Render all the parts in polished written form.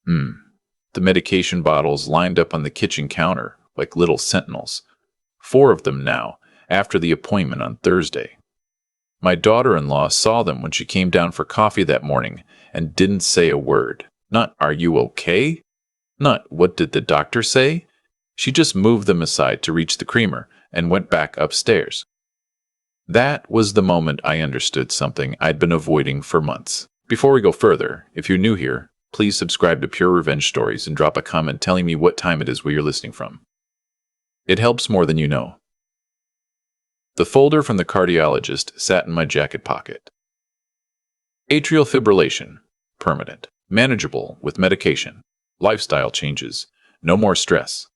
Hmm. The medication bottles lined up on the kitchen counter like little sentinels. 4 of them now, after the appointment on Thursday. My daughter-in-law saw them when she came down for coffee that morning and didn't say a word. Not, "Are you okay?" Not, "What did the doctor say?" She just moved them aside to reach the creamer and went back upstairs. That was the moment I understood something I'd been avoiding for months. Before we go further, if you're new here, please subscribe to Pure Revenge Stories and drop a comment telling me what time it is where you're listening from. It helps more than you know. The folder from the cardiologist sat in my jacket pocket. Atrial fibrillation, permanent, manageable with medication, lifestyle changes, no more stress.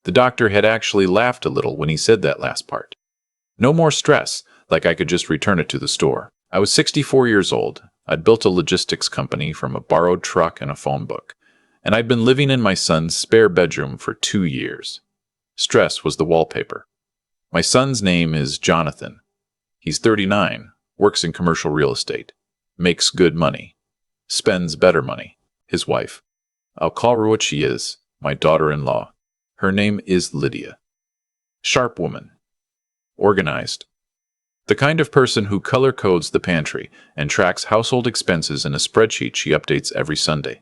The doctor had actually laughed a little when he said that last part. No more stress, like I could just return it to the store. I was 64 years old. I'd built a logistics company from a borrowed truck and a phone book, and I'd been living in my son's spare bedroom for 2 years. Stress was the wallpaper. My son's name is Jonathan. He's 39, works in commercial real estate, makes good money, spends better money. His wife. I'll call her what she is, my daughter-in-law. Her name is Lydia. Sharp woman. Organized. The kind of person who color codes the pantry and tracks household expenses in a spreadsheet she updates every Sunday.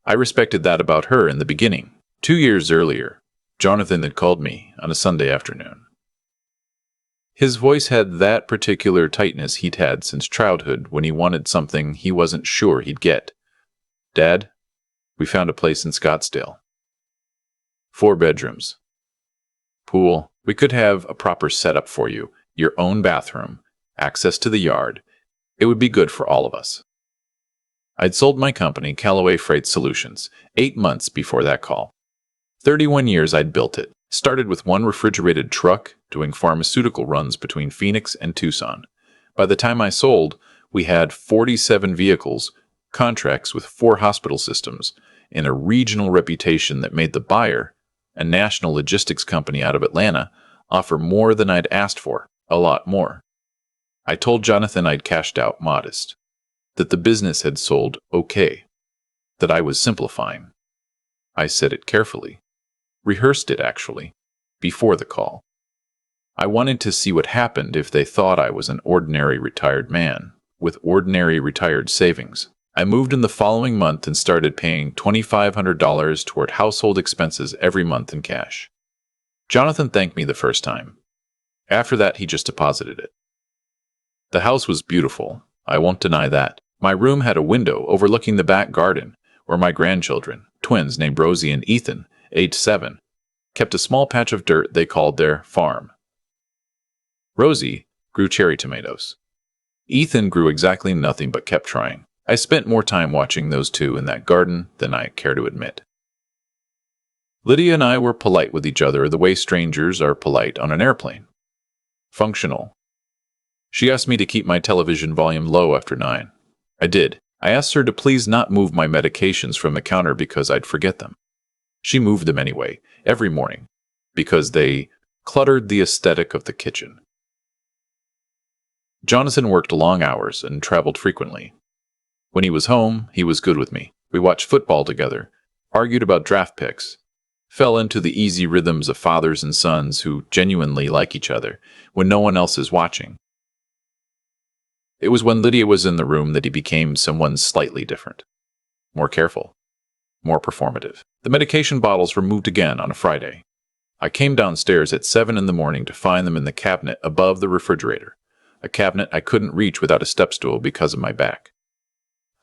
I respected that about her in the beginning. 2 years earlier, Jonathan had called me on a Sunday afternoon. His voice had that particular tightness he'd had since childhood when he wanted something he wasn't sure he'd get. "Dad, we found a place in Scottsdale. 4 bedrooms. Pool. We could have a proper setup for you, your own bathroom, access to the yard. It would be good for all of us." I'd sold my company, Callaway Freight Solutions, 8 months before that call. 31 years I'd built it. Started with 1 refrigerated truck, doing pharmaceutical runs between Phoenix and Tucson. By the time I sold, we had 47 vehicles, contracts with 4 hospital systems, and a regional reputation that made the buyer, a national logistics company out of Atlanta, offer more than I'd asked for, a lot more. I told Jonathan I'd cashed out modest, that the business had sold okay, that I was simplifying. I said it carefully, rehearsed it actually, before the call. I wanted to see what happened if they thought I was an ordinary retired man, with ordinary retired savings. I moved in the following month and started paying $2,500 toward household expenses every month in cash. Jonathan thanked me the first time. After that, he just deposited it. The house was beautiful, I won't deny that. My room had a window overlooking the back garden, where my grandchildren, twins named Rosie and Ethan, aged 7, kept a small patch of dirt they called their farm. Rosie grew cherry tomatoes. Ethan grew exactly nothing but kept trying. I spent more time watching those two in that garden than I care to admit. Lydia and I were polite with each other the way strangers are polite on an airplane. Functional. She asked me to keep my television volume low after 9. I did. I asked her to please not move my medications from the counter because I'd forget them. She moved them anyway, every morning, because they cluttered the aesthetic of the kitchen. Jonathan worked long hours and traveled frequently. When he was home, he was good with me. We watched football together, argued about draft picks, fell into the easy rhythms of fathers and sons who genuinely like each other when no one else is watching. It was when Lydia was in the room that he became someone slightly different, more careful, more performative. The medication bottles were moved again on a Friday. I came downstairs at 7 in the morning to find them in the cabinet above the refrigerator, a cabinet I couldn't reach without a step stool because of my back.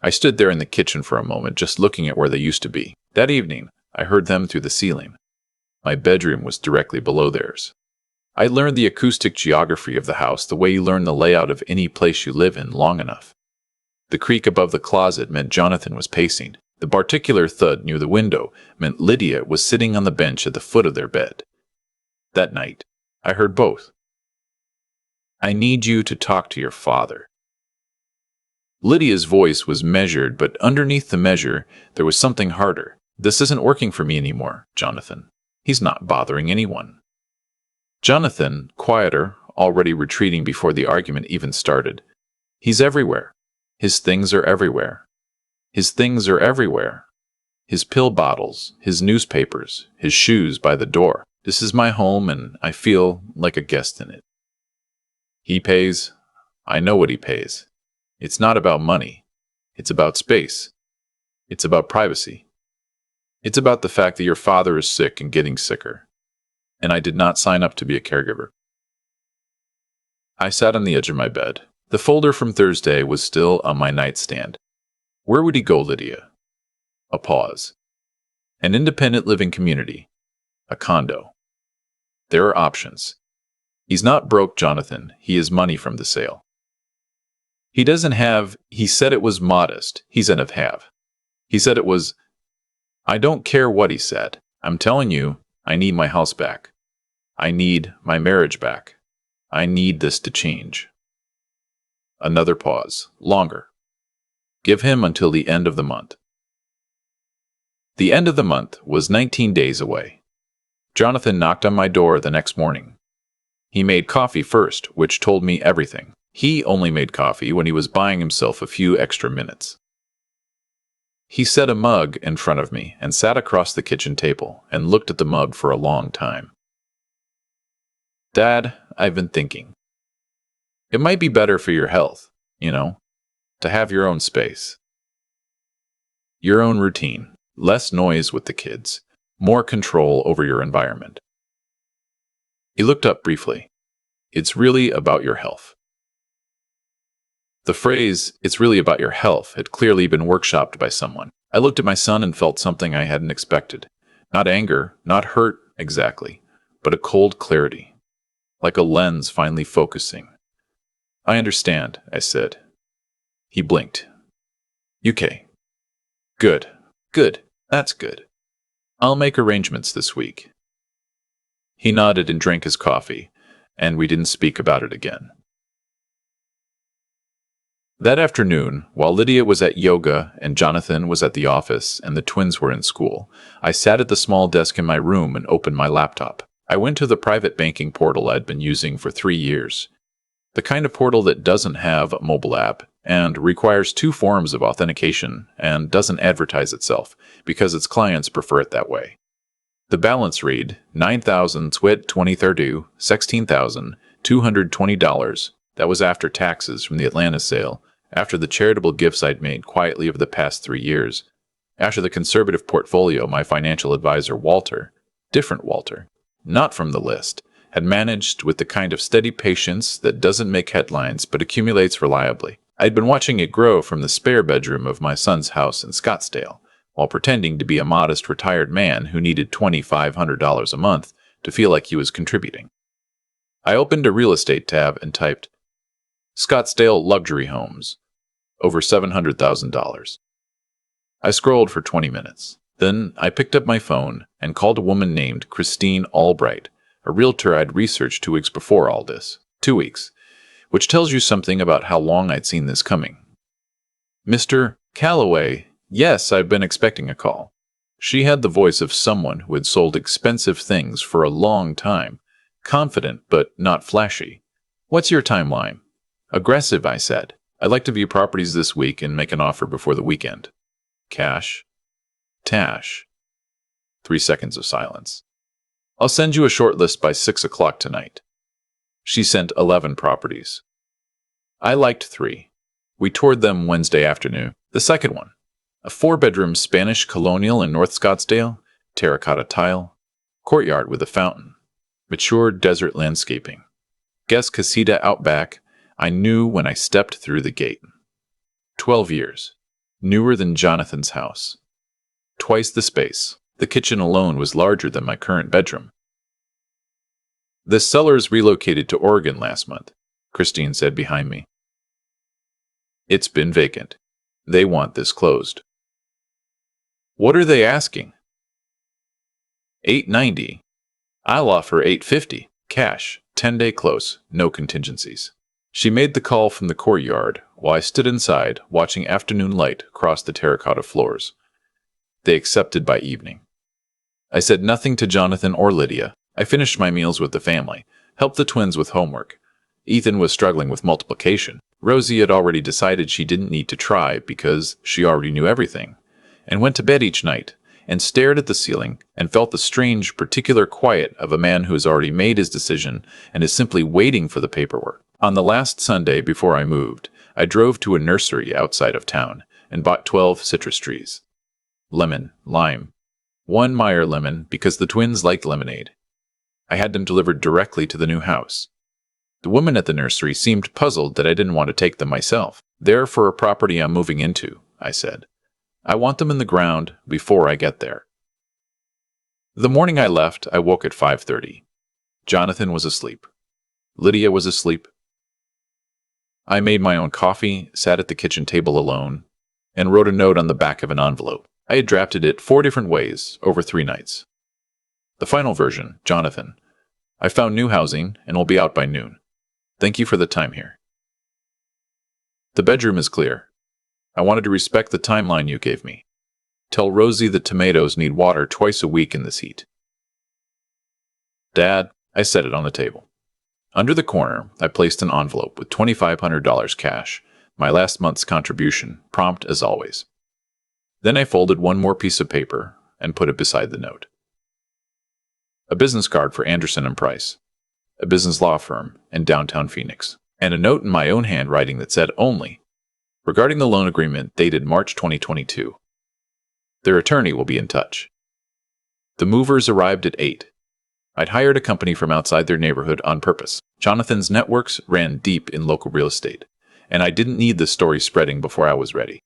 I stood there in the kitchen for a moment, just looking at where they used to be. That evening, I heard them through the ceiling. My bedroom was directly below theirs. I learned the acoustic geography of the house the way you learn the layout of any place you live in long enough. The creak above the closet meant Jonathan was pacing. The particular thud near the window meant Lydia was sitting on the bench at the foot of their bed. That night, I heard both. "I need you to talk to your father." Lydia's voice was measured, but underneath the measure, there was something harder. "This isn't working for me anymore, Jonathan. He's not bothering anyone." Jonathan, quieter, already retreating before the argument even started. "He's everywhere. His things are everywhere. His things are everywhere." His pill bottles, his newspapers, his shoes by the door. This is my home, and I feel like a guest in it. He pays. I know what he pays. It's not about money. It's about space. It's about privacy. It's about the fact that your father is sick and getting sicker. And I did not sign up to be a caregiver. I sat on the edge of my bed. The folder from Thursday was still on my nightstand. Where would he go, Lydia? A pause. An independent living community. A condo. There are options. He's not broke, Jonathan. He has money from the sale. He doesn't have. He said it was modest. He said of have. He said it was. I don't care what he said. I'm telling you, I need my house back. I need my marriage back. I need this to change. Another pause. Longer. Give him until the end of the month. The end of the month was 19 days away. Jonathan knocked on my door the next morning. He made coffee first, which told me everything. He only made coffee when he was buying himself a few extra minutes. He set a mug in front of me and sat across the kitchen table and looked at the mug for a long time. Dad, I've been thinking. It might be better for your health, to have your own space. Your own routine, less noise with the kids, more control over your environment. He looked up briefly. It's really about your health. The phrase, it's really about your health, had clearly been workshopped by someone. I looked at my son and felt something I hadn't expected. Not anger, not hurt exactly, but a cold clarity, like a lens finally focusing. I understand, I said. He blinked. UK. Good, that's good. I'll make arrangements this week. He nodded and drank his coffee, and we didn't speak about it again. That afternoon, while Lydia was at yoga and Jonathan was at the office and the twins were in school, I sat at the small desk in my room and opened my laptop. I went to the private banking portal I'd been using for 3 years. The kind of portal that doesn't have a mobile app and requires 2 forms of authentication and doesn't advertise itself because its clients prefer it that way. The balance read $9,000 2032, $16,220. That was after taxes from the Atlanta sale, after the charitable gifts I'd made quietly over the past 3 years, after the conservative portfolio my financial advisor Walter, different Walter, not from the list, had managed with the kind of steady patience that doesn't make headlines but accumulates reliably. I'd been watching it grow from the spare bedroom of my son's house in Scottsdale, while pretending to be a modest retired man who needed $2,500 a month to feel like he was contributing. I opened a real estate tab and typed, Scottsdale luxury homes, over $700,000. I scrolled for 20 minutes. Then I picked up my phone and called a woman named Christine Albright, a realtor I'd researched 2 weeks before all this. 2 weeks, which tells you something about how long I'd seen this coming. Mr. Calloway, yes, I've been expecting a call. She had the voice of someone who had sold expensive things for a long time, confident but not flashy. What's your timeline? Aggressive, I said. I'd like to view properties this week and make an offer before the weekend. Cash. Tash. 3 seconds of silence. I'll send you a short list by 6 o'clock tonight. She sent 11 properties. I liked 3. We toured them Wednesday afternoon. The second one, a 4-bedroom Spanish colonial in North Scottsdale, terracotta tile, courtyard with a fountain, mature desert landscaping. Guest casita out back, I knew when I stepped through the gate. 12 years. Newer than Jonathan's house. Twice the space. The kitchen alone was larger than my current bedroom. The sellers relocated to Oregon last month, Christine said behind me. It's been vacant. They want this closed. What are they asking? $890. I'll offer $850. Cash. 10-day close. No contingencies. She made the call from the courtyard while I stood inside watching afternoon light cross the terracotta floors. They accepted by evening. I said nothing to Jonathan or Lydia. I finished my meals with the family, helped the twins with homework. Ethan was struggling with multiplication. Rosie had already decided she didn't need to try because she already knew everything, and went to bed each night, and stared at the ceiling and felt the strange, particular quiet of a man who has already made his decision and is simply waiting for the paperwork. On the last Sunday before I moved, I drove to a nursery outside of town and bought 12 citrus trees. Lemon, lime. 1 Meyer lemon because the twins liked lemonade. I had them delivered directly to the new house. The woman at the nursery seemed puzzled that I didn't want to take them myself. "They're for a property I'm moving into," I said. "I want them in the ground before I get there." The morning I left, I woke at 5:30. Jonathan was asleep. Lydia was asleep. I made my own coffee, sat at the kitchen table alone, and wrote a note on the back of an envelope. I had drafted it 4 different ways over 3 nights. The final version, Jonathan. I found new housing and will be out by noon. Thank you for the time here. The bedroom is clear. I wanted to respect the timeline you gave me. Tell Rosie that tomatoes need water twice a week in this heat. Dad, I set it on the table. Under the corner, I placed an envelope with $2,500 cash, my last month's contribution, prompt as always. Then I folded one more piece of paper and put it beside the note. A business card for Anderson and Price, a business law firm in downtown Phoenix, and a note in my own handwriting that said only, regarding the loan agreement dated March 2022. Their attorney will be in touch. The movers arrived at 8. I'd hired a company from outside their neighborhood on purpose. Jonathan's networks ran deep in local real estate, and I didn't need the story spreading before I was ready.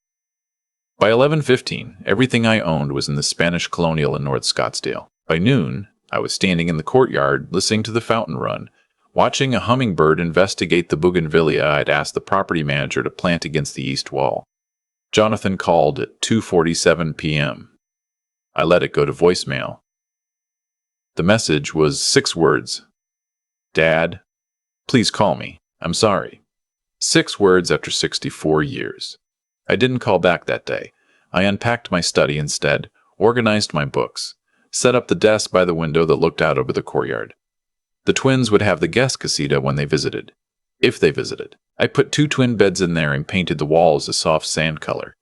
By 11:15, everything I owned was in the Spanish Colonial in North Scottsdale. By noon, I was standing in the courtyard, listening to the fountain run, watching a hummingbird investigate the bougainvillea I'd asked the property manager to plant against the east wall. Jonathan called at 2:47 p.m. I let it go to voicemail. The message was 6 words. "Dad, please call me. I'm sorry." 6 words after 64 years. I didn't call back that day. I unpacked my study instead, organized my books, set up the desk by the window that looked out over the courtyard. The twins would have the guest casita when they visited. If they visited. I put 2 twin beds in there and painted the walls a soft sand color.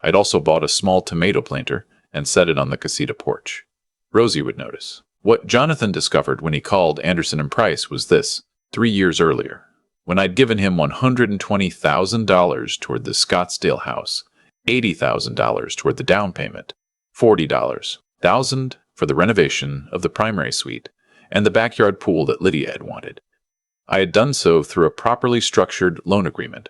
I'd also bought a small tomato planter and set it on the casita porch. Rosie would notice. What Jonathan discovered when he called Anderson and Price was this: 3 years earlier, when I'd given him $120,000 toward the Scottsdale house, $80,000 toward the down payment, $40,000 for the renovation of the primary suite, and the backyard pool that Lydia had wanted. I had done so through a properly structured loan agreement.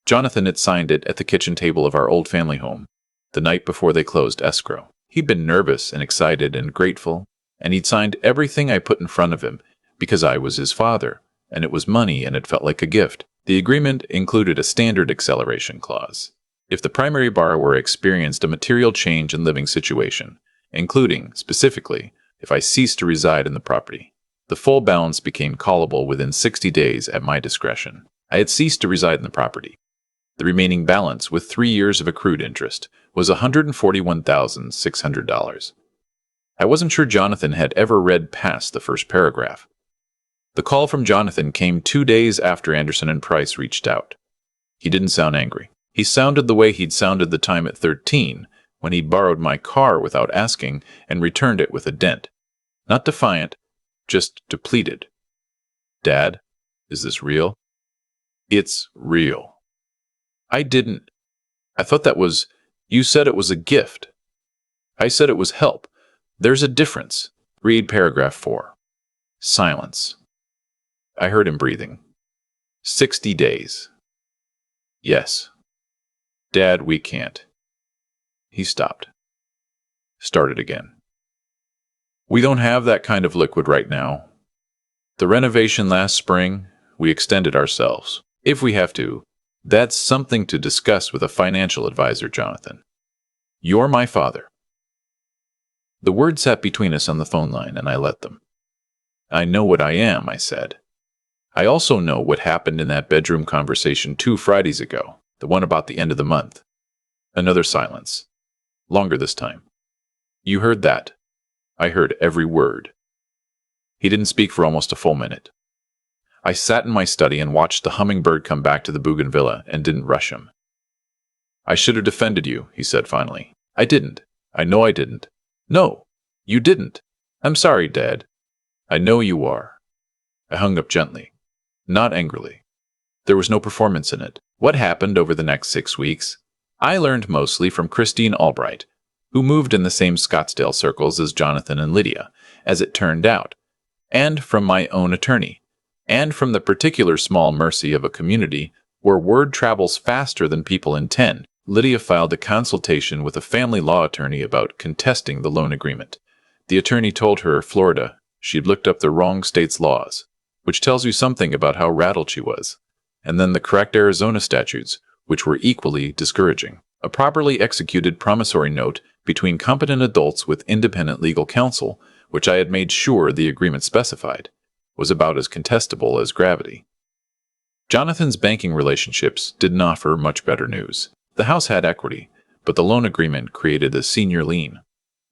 Jonathan had signed it at the kitchen table of our old family home, the night before they closed escrow. He'd been nervous and excited and grateful, and he'd signed everything I put in front of him because I was his father, and it was money and it felt like a gift. The agreement included a standard acceleration clause. If the primary borrower experienced a material change in living situation, including, specifically, if I ceased to reside in the property, the full balance became callable within 60 days at my discretion. I had ceased to reside in the property. The remaining balance, with 3 years of accrued interest, was $141,600. I wasn't sure Jonathan had ever read past the first paragraph. The call from Jonathan came 2 days after Anderson and Price reached out. He didn't sound angry. He sounded the way he'd sounded the time at 13, when he'd borrowed my car without asking and returned it with a dent. Not defiant, just depleted. "Dad, is this real?" "It's real." I thought that was, you said it was a gift. I said it was help. There's a difference. Read paragraph 4. Silence. I heard him breathing. 60 days. Yes. Dad, we can't. He stopped. Started again. We don't have that kind of liquid right now. The renovation last spring, we extended ourselves. If we have to, that's something to discuss with a financial advisor, Jonathan. You're my father. The words sat between us on the phone line, and I let them. I know what I am, I said. I also know what happened in that bedroom conversation 2 Fridays ago, the one about the end of the month. Another silence. Longer this time. You heard that. I heard every word. He didn't speak for almost a full minute. I sat in my study and watched the hummingbird come back to the bougainvillea and didn't rush him. I should have defended you, he said finally. I didn't. I know I didn't. No, you didn't. I'm sorry, Dad. I know you are. I hung up gently, not angrily. There was no performance in it. What happened over the next 6 weeks? I learned mostly from Christine Albright, who moved in the same Scottsdale circles as Jonathan and Lydia, as it turned out, and from my own attorney, and from the particular small mercy of a community where word travels faster than people intend. Lydia filed a consultation with a family law attorney about contesting the loan agreement. The attorney told her Florida she'd looked up the wrong state's laws, which tells you something about how rattled she was, and then the correct Arizona statutes, which were equally discouraging. A properly executed promissory note between competent adults with independent legal counsel, which I had made sure the agreement specified, was about as contestable as gravity. Jonathan's banking relationships didn't offer much better news. The house had equity, but the loan agreement created a senior lien.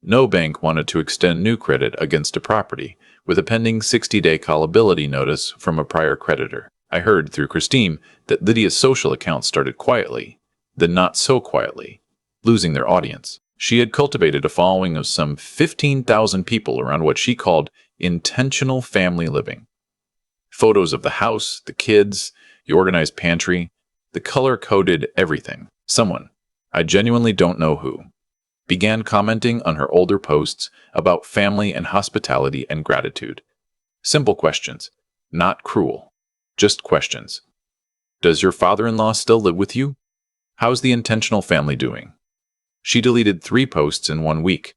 No bank wanted to extend new credit against a property with a pending 60-day callability notice from a prior creditor. I heard through Christine that Lydia's social accounts started quietly, then not so quietly, losing their audience. She had cultivated a following of some 15,000 people around what she called intentional family living. Photos of the house, the kids, the organized pantry, the color-coded everything. Someone, I genuinely don't know who, began commenting on her older posts about family and hospitality and gratitude. Simple questions, not cruel, just questions. Does your father-in-law still live with you? How's the intentional family doing? She deleted 3 posts in 1 week,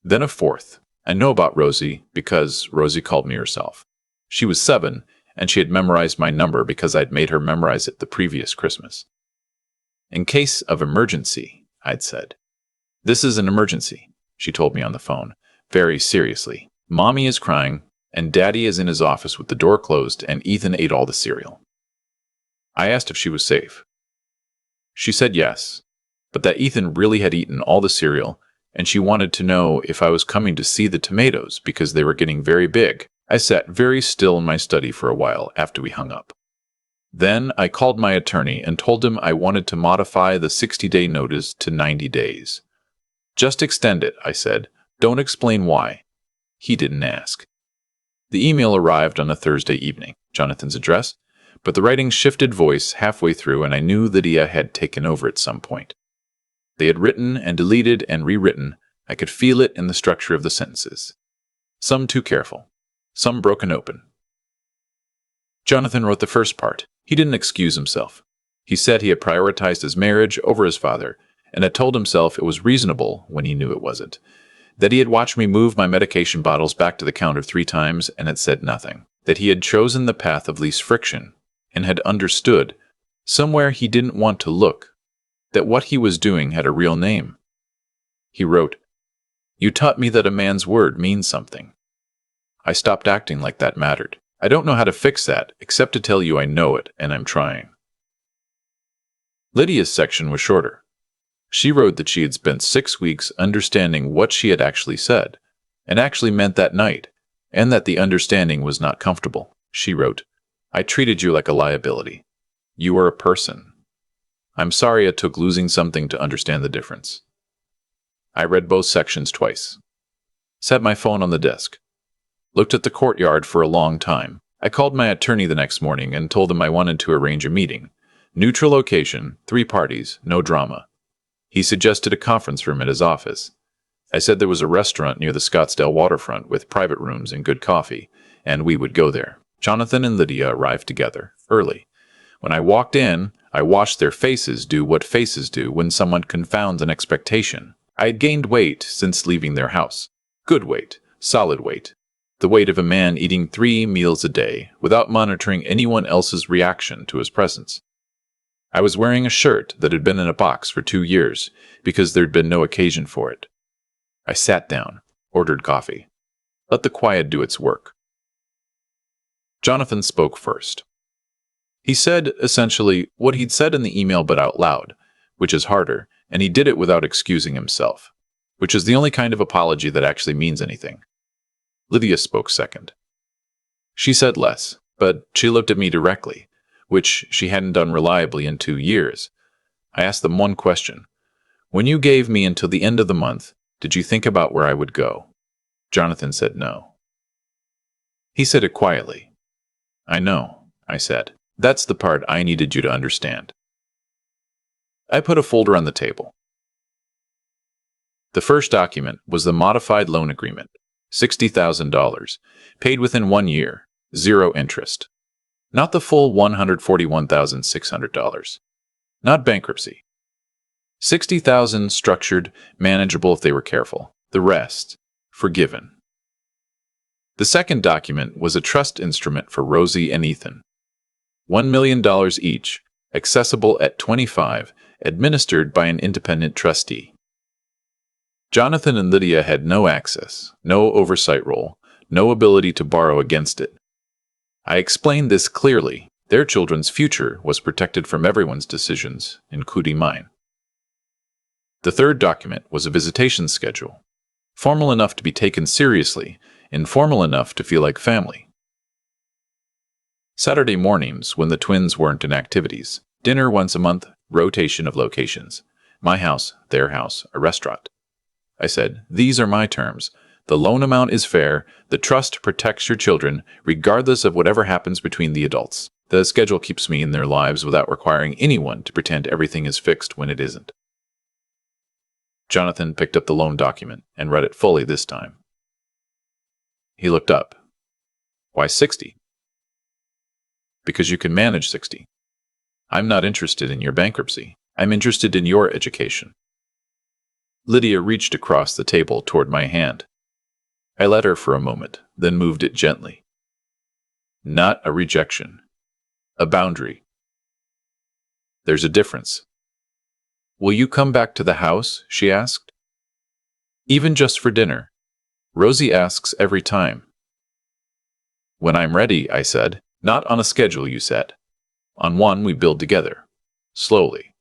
then a 4th. I know about Rosie because Rosie called me herself. She was 7, and she had memorized my number because I'd made her memorize it the previous Christmas. In case of emergency, I'd said. This is an emergency, she told me on the phone, very seriously. Mommy is crying, and Daddy is in his office with the door closed, and Ethan ate all the cereal. I asked if she was safe. She said yes, but that Ethan really had eaten all the cereal, and she wanted to know if I was coming to see the tomatoes because they were getting very big. I sat very still in my study for a while after we hung up. Then I called my attorney and told him I wanted to modify the 60-day notice to 90 days. Just extend it, I said. Don't explain why. He didn't ask. The email arrived on a Thursday evening, Jonathan's address, but the writing shifted voice halfway through and I knew Lydia had taken over at some point. They had written and deleted and rewritten. I could feel it in the structure of the sentences. Some too careful, some broken open. Jonathan wrote the first part. He didn't excuse himself. He said he had prioritized his marriage over his father and had told himself it was reasonable when he knew it wasn't. That he had watched me move my medication bottles back to the counter 3 times and had said nothing. That he had chosen the path of least friction and had understood, somewhere he didn't want to look, that what he was doing had a real name. He wrote, "You taught me that a man's word means something. I stopped acting like that mattered. I don't know how to fix that, except to tell you I know it, and I'm trying." Lydia's section was shorter. She wrote that she had spent 6 weeks understanding what she had actually said, and actually meant that night, and that the understanding was not comfortable. She wrote, "I treated you like a liability. You are a person. I'm sorry it took losing something to understand the difference." I read both sections twice. Set my phone on the desk. Looked at the courtyard for a long time. I called my attorney the next morning and told him I wanted to arrange a meeting. Neutral location, 3 parties, no drama. He suggested a conference room at his office. I said there was a restaurant near the Scottsdale waterfront with private rooms and good coffee, and we would go there. Jonathan and Lydia arrived together, early. When I walked in, I watched their faces do what faces do when someone confounds an expectation. I had gained weight since leaving their house. Good weight, solid weight. The weight of a man eating 3 meals a day without monitoring anyone else's reaction to his presence. I was wearing a shirt that had been in a box for 2 years because there'd been no occasion for it. I sat down, ordered coffee. Let the quiet do its work. Jonathan spoke first. He said, essentially, what he'd said in the email but out loud, which is harder, and he did it without excusing himself, which is the only kind of apology that actually means anything. Lydia spoke second. She said less, but she looked at me directly, which she hadn't done reliably in 2 years. I asked them one question. When you gave me until the end of the month, Did you think about where I would go? Jonathan said no. He said it quietly. I know, I said. That's the part I needed you to understand. I put a folder on the table. The first document was the modified loan agreement, $60,000, paid within 1 year, 0 interest. Not the full $141,600. Not bankruptcy. $60,000 structured, manageable if they were careful. The rest, forgiven. The second document was a trust instrument for Rosie and Ethan. $1 million each, accessible at 25, administered by an independent trustee. Jonathan and Lydia had no access, no oversight role, no ability to borrow against it. I explained this clearly. Their children's future was protected from everyone's decisions, including mine. The third document was a visitation schedule, formal enough to be taken seriously, informal enough to feel like family. Saturday mornings, when the twins weren't in activities, dinner once a month, rotation of locations. My house, their house, a restaurant. I said, these are my terms. The loan amount is fair. The trust protects your children, regardless of whatever happens between the adults. The schedule keeps me in their lives without requiring anyone to pretend everything is fixed when it isn't. Jonathan picked up the loan document and read it fully this time. He looked up. Why 60? Because you can manage 60. I'm not interested in your bankruptcy. I'm interested in your education. Lydia reached across the table toward my hand. I let her for a moment, then moved it gently. Not a rejection. A boundary. There's a difference. Will you come back to the house? She asked. Even just for dinner. Rosie asks every time. When I'm ready, I said. Not on a schedule you set. On one we build together. Slowly.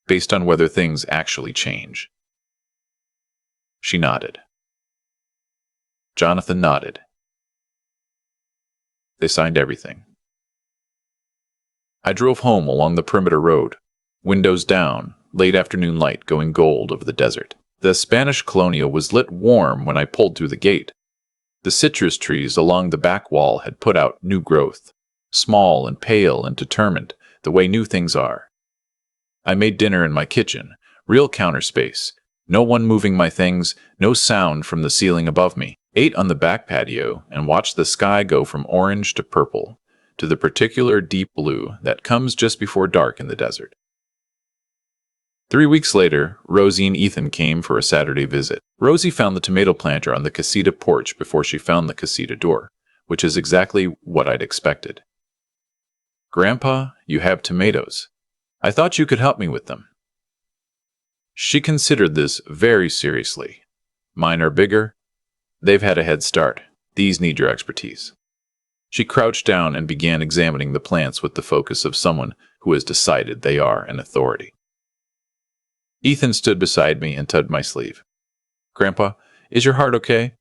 Based on whether things actually change. She nodded. Jonathan nodded. They signed everything. I drove home along the perimeter road, windows down, late afternoon light going gold over the desert. The Spanish colonial was lit warm when I pulled through the gate. The citrus trees along the back wall had put out new growth, small and pale and determined, the way new things are. I made dinner in my kitchen, real counter space, no one moving my things, no sound from the ceiling above me. Ate on the back patio and watched the sky go from orange to purple, to the particular deep blue that comes just before dark in the desert. 3 weeks later, Rosie and Ethan came for a Saturday visit. Rosie found the tomato planter on the casita porch before she found the casita door, which is exactly what I'd expected. Grandpa, you have tomatoes. I thought you could help me with them. She considered this very seriously. Mine are bigger. They've had a head start. These need your expertise. She crouched down and began examining the plants with the focus of someone who has decided they are an authority. Ethan stood beside me and tugged my sleeve. Grandpa, is your heart okay?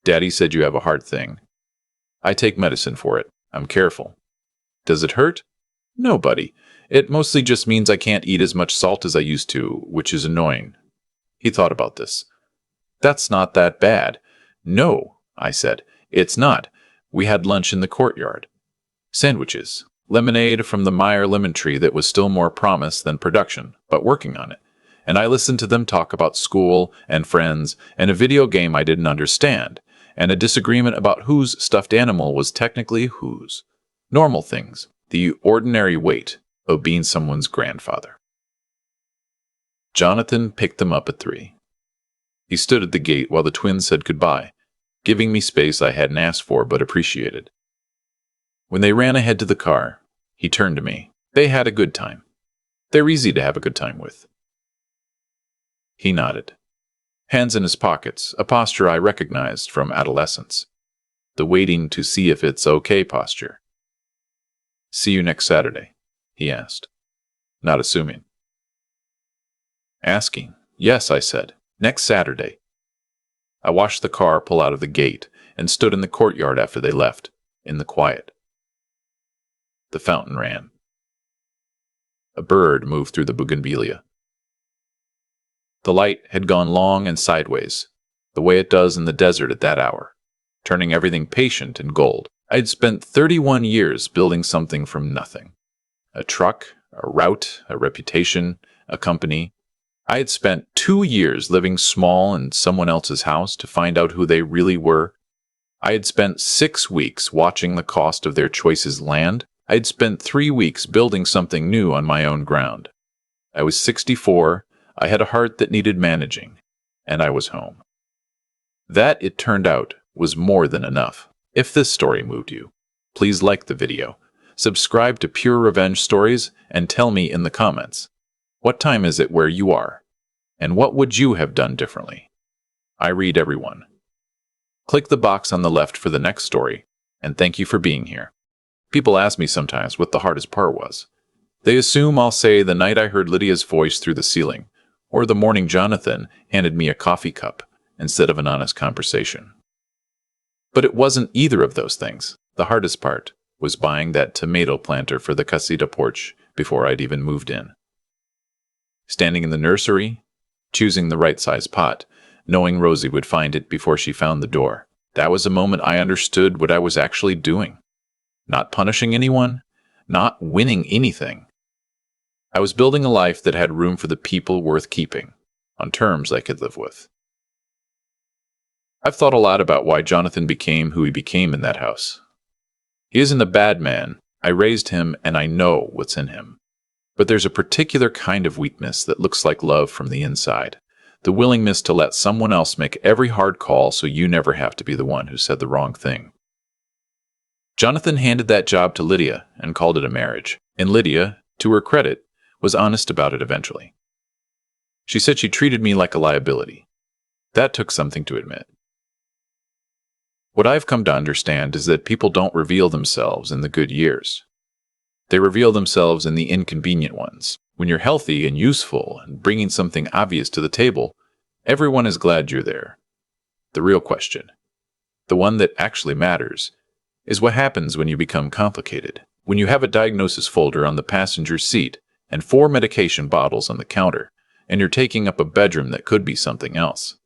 Daddy said you have a heart thing. I take medicine for it. I'm careful. Does it hurt? No, buddy. It mostly just means I can't eat as much salt as I used to, which is annoying. He thought about this. That's not that bad. No, I said. It's not. We had lunch in the courtyard. Sandwiches. Lemonade from the Meyer lemon tree that was still more promise than production, but working on it. And I listened to them talk about school and friends and a video game I didn't understand, and a disagreement about whose stuffed animal was technically whose. Normal things. The ordinary weight of being someone's grandfather. Jonathan picked them up at 3. He stood at the gate while the twins said goodbye, giving me space I hadn't asked for but appreciated. When they ran ahead to the car, he turned to me. They had a good time. They're easy to have a good time with. He nodded. Hands in his pockets, a posture I recognized from adolescence. The waiting to see if it's okay posture. See you next Saturday, he asked, not assuming. Asking. Yes, I said. Next Saturday. I watched the car pull out of the gate and stood in the courtyard after they left, in the quiet. The fountain ran. A bird moved through the bougainvillea. The light had gone long and sideways, the way it does in the desert at that hour, turning everything patient and gold. I had spent 31 years building something from nothing. A truck, a route, a reputation, a company. I had spent 2 years living small in someone else's house to find out who they really were. I had spent 6 weeks watching the cost of their choices land. I had spent 3 weeks building something new on my own ground. I was 64, I had a heart that needed managing, and I was home. That, it turned out, was more than enough. If this story moved you, please like the video, subscribe to Pure Revenge Stories, and tell me in the comments, what time is it where you are, and what would you have done differently? I read everyone. Click the box on the left for the next story, and thank you for being here. People ask me sometimes what the hardest part was. They assume I'll say the night I heard Lydia's voice through the ceiling, or the morning Jonathan handed me a coffee cup instead of an honest conversation. But it wasn't either of those things. The hardest part was buying that tomato planter for the casita porch before I'd even moved in. Standing in the nursery, choosing the right size pot, knowing Rosie would find it before she found the door. That was a moment I understood what I was actually doing. Not punishing anyone, not winning anything. I was building a life that had room for the people worth keeping, on terms I could live with. I've thought a lot about why Jonathan became who he became in that house. He isn't a bad man. I raised him and I know what's in him. But there's a particular kind of weakness that looks like love from the inside. The willingness to let someone else make every hard call so you never have to be the one who said the wrong thing. Jonathan handed that job to Lydia and called it a marriage. And Lydia, to her credit, was honest about it eventually. She said she treated me like a liability. That took something to admit. What I've come to understand is that people don't reveal themselves in the good years. They reveal themselves in the inconvenient ones. When you're healthy and useful and bringing something obvious to the table, everyone is glad you're there. The real question, the one that actually matters, is what happens when you become complicated. When you have a diagnosis folder on the passenger seat and 4 medication bottles on the counter, and you're taking up a bedroom that could be something else.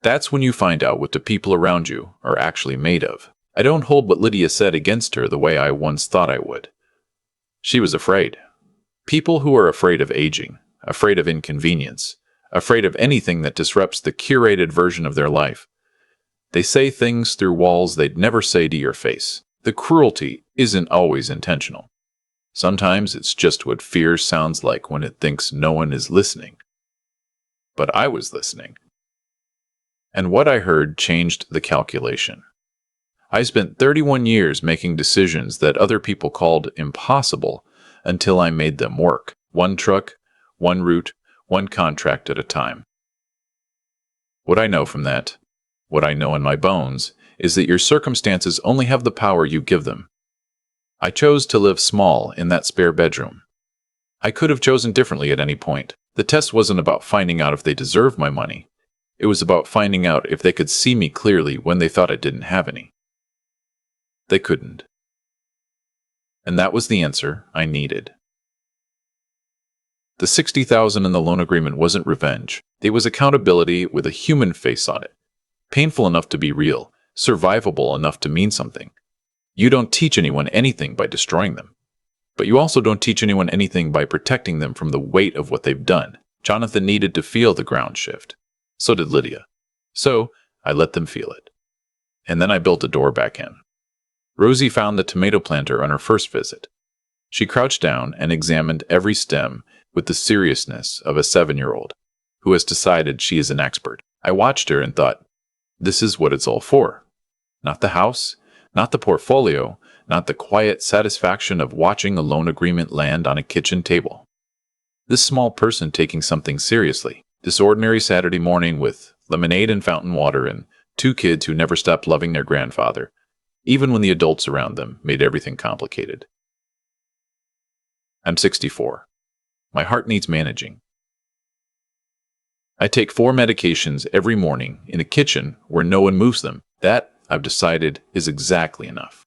That's when you find out what the people around you are actually made of. I don't hold what Lydia said against her the way I once thought I would. She was afraid. People who are afraid of aging, afraid of inconvenience, afraid of anything that disrupts the curated version of their life. They say things through walls they'd never say to your face. The cruelty isn't always intentional. Sometimes it's just what fear sounds like when it thinks no one is listening. But I was listening. And what I heard changed the calculation. I spent 31 years making decisions that other people called impossible until I made them work. One truck, one route, one contract at a time. What I know from that, what I know in my bones, is that your circumstances only have the power you give them. I chose to live small in that spare bedroom. I could have chosen differently at any point. The test wasn't about finding out if they deserved my money. It was about finding out if they could see me clearly when they thought I didn't have any. They couldn't. And that was the answer I needed. The $60,000 in the loan agreement wasn't revenge. It was accountability with a human face on it. Painful enough to be real, survivable enough to mean something. You don't teach anyone anything by destroying them. But you also don't teach anyone anything by protecting them from the weight of what they've done. Jonathan needed to feel the ground shift. So did Lydia. So I let them feel it. And then I built a door back in. Rosie found the tomato planter on her first visit. She crouched down and examined every stem with the seriousness of a 7-year-old who has decided she is an expert. I watched her and thought, this is what it's all for. Not the house, not the portfolio, not the quiet satisfaction of watching a loan agreement land on a kitchen table. This small person taking something seriously. This ordinary Saturday morning with lemonade and fountain water and 2 kids who never stopped loving their grandfather, even when the adults around them made everything complicated. I'm 64. My heart needs managing. I take 4 medications every morning in a kitchen where no one moves them. That, I've decided, is exactly enough.